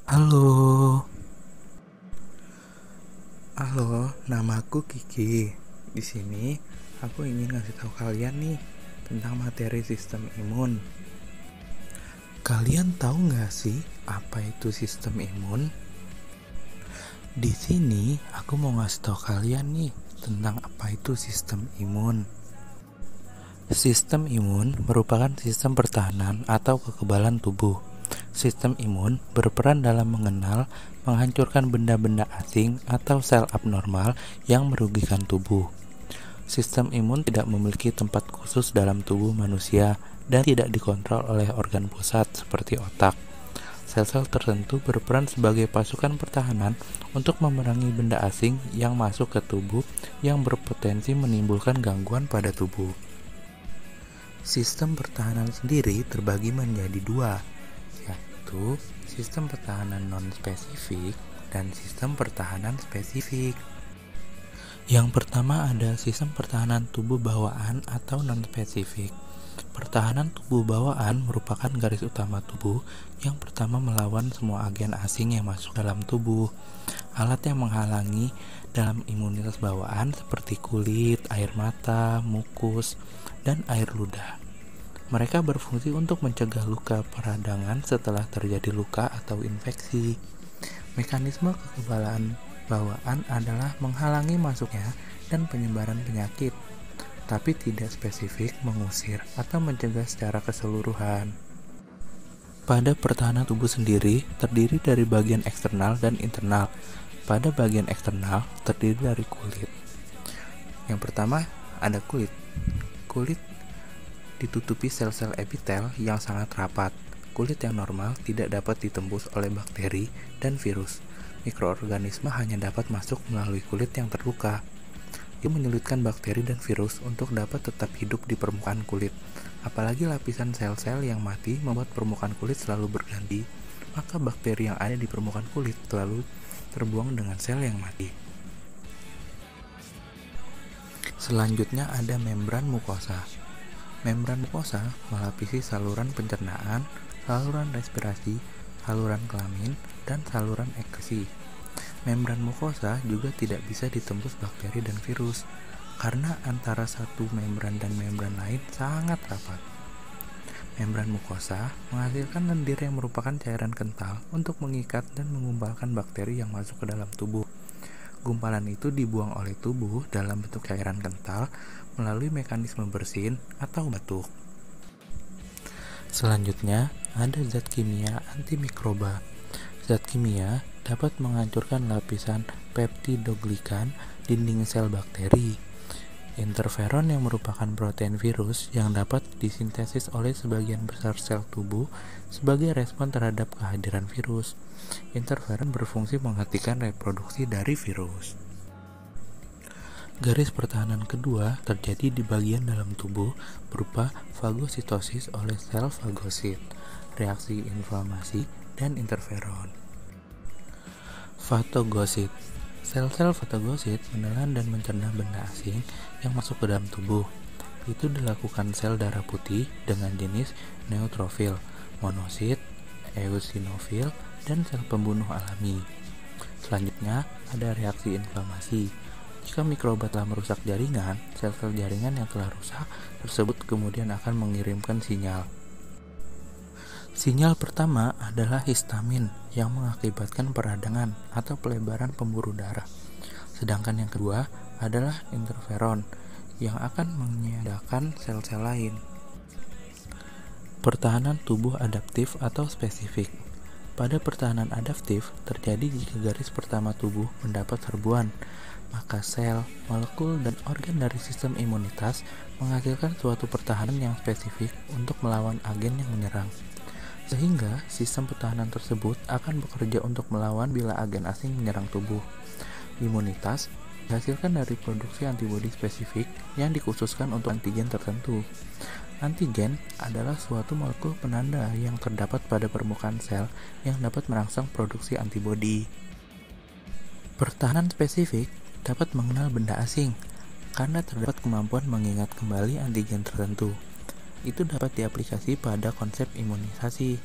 Halo, halo, namaku Kiki. Di sini aku ingin ngasih tahu kalian nih tentang materi sistem imun. Kalian tahu nggak sih apa itu sistem imun? Di sini aku mau ngasih tahu kalian nih tentang apa itu sistem imun. Sistem imun merupakan sistem pertahanan atau kekebalan tubuh. Sistem imun berperan dalam mengenal, menghancurkan benda-benda asing atau sel abnormal yang merugikan tubuh. Sistem imun tidak memiliki tempat khusus dalam tubuh manusia dan tidak dikontrol oleh organ pusat seperti otak. Sel-sel tertentu berperan sebagai pasukan pertahanan untuk memerangi benda asing yang masuk ke tubuh yang berpotensi menimbulkan gangguan pada tubuh. Sistem pertahanan sendiri terbagi menjadi dua, yaitu sistem pertahanan non-spesifik dan sistem pertahanan spesifik. Yang pertama ada sistem pertahanan tubuh bawaan atau non-spesifik. Pertahanan tubuh bawaan merupakan garis utama tubuh yang pertama melawan semua agen asing yang masuk dalam tubuh. Alat yang menghalangi dalam imunitas bawaan seperti kulit, air mata, mukus, dan air ludah. Mereka berfungsi untuk mencegah luka peradangan setelah terjadi luka atau infeksi. Mekanisme kekebalan bawaan adalah menghalangi masuknya dan penyebaran penyakit, tapi tidak spesifik mengusir atau mencegah secara keseluruhan. Pada pertahanan tubuh sendiri terdiri dari bagian eksternal dan internal. Pada bagian eksternal terdiri dari kulit. Yang pertama ada kulit. Kulit ditutupi sel-sel epitel yang sangat rapat. Kulit yang normal tidak dapat ditembus oleh bakteri dan virus. Mikroorganisme hanya dapat masuk melalui kulit yang terluka. Itu menyulitkan bakteri dan virus untuk dapat tetap hidup di permukaan kulit. Apalagi lapisan sel-sel yang mati membuat permukaan kulit selalu berganti, maka bakteri yang ada di permukaan kulit selalu terbuang dengan sel yang mati. Selanjutnya ada membran mukosa. Membran mukosa melapisi saluran pencernaan, saluran respirasi, saluran kelamin, dan saluran ekskresi. Membran mukosa juga tidak bisa ditembus bakteri dan virus karena antara satu membran dan membran lain sangat rapat. Membran mukosa menghasilkan lendir yang merupakan cairan kental untuk mengikat dan menggumpalkan bakteri yang masuk ke dalam tubuh. Gumpalan itu dibuang oleh tubuh dalam bentuk cairan kental melalui mekanisme bersin atau batuk. Selanjutnya, ada zat kimia antimikroba. Zat kimia dapat menghancurkan lapisan peptidoglikan dinding sel bakteri. Interferon yang merupakan protein virus yang dapat disintesis oleh sebagian besar sel tubuh sebagai respon terhadap kehadiran virus. Interferon berfungsi menghentikan reproduksi dari virus. Garis pertahanan kedua terjadi di bagian dalam tubuh berupa fagositosis oleh sel fagosit, reaksi inflamasi, dan interferon. Fatogosit. Sel-sel fatogosit menelan dan mencerna benda asing yang masuk ke dalam tubuh. Itu dilakukan sel darah putih dengan jenis neutrofil, monosit, eosinofil, dan sel pembunuh alami. Selanjutnya ada reaksi inflamasi. Jika mikroba telah merusak jaringan, sel-sel jaringan yang telah rusak tersebut kemudian akan mengirimkan sinyal. Sinyal pertama adalah histamin yang mengakibatkan peradangan atau pelebaran pembuluh darah. Sedangkan yang kedua adalah interferon yang akan menyadarkan sel-sel lain. Pertahanan tubuh adaptif atau spesifik. Pada pertahanan adaptif terjadi jika garis pertama tubuh mendapat serbuan, maka sel, molekul, dan organ dari sistem imunitas menghasilkan suatu pertahanan yang spesifik untuk melawan agen yang menyerang. Sehingga sistem pertahanan tersebut akan bekerja untuk melawan bila agen asing menyerang tubuh. Imunitas dihasilkan dari produksi antibodi spesifik yang dikhususkan untuk antigen tertentu. Antigen adalah suatu molekul penanda yang terdapat pada permukaan sel yang dapat merangsang produksi antibodi. Pertahanan spesifik dapat mengenal benda asing karena terdapat kemampuan mengingat kembali antigen tertentu. Itu dapat diaplikasi pada konsep imunisasi.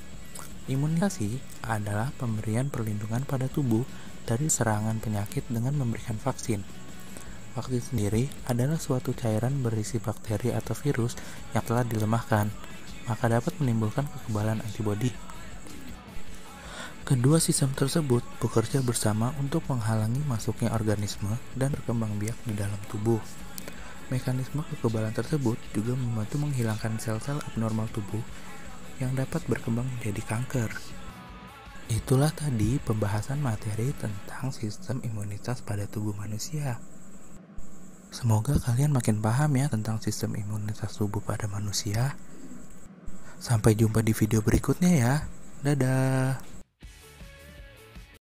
Imunisasi adalah pemberian perlindungan pada tubuh dari serangan penyakit dengan memberikan vaksin. Vaksin sendiri adalah suatu cairan berisi bakteri atau virus yang telah dilemahkan, maka dapat menimbulkan kekebalan antibodi. Kedua sistem tersebut bekerja bersama untuk menghalangi masuknya organisme dan berkembang biak di dalam tubuh. Mekanisme kekebalan tersebut juga membantu menghilangkan sel-sel abnormal tubuh yang dapat berkembang menjadi kanker. Itulah tadi pembahasan materi tentang sistem imunitas pada tubuh manusia. Semoga kalian makin paham ya tentang sistem imunitas tubuh pada manusia. Sampai jumpa di video berikutnya ya. Dadah.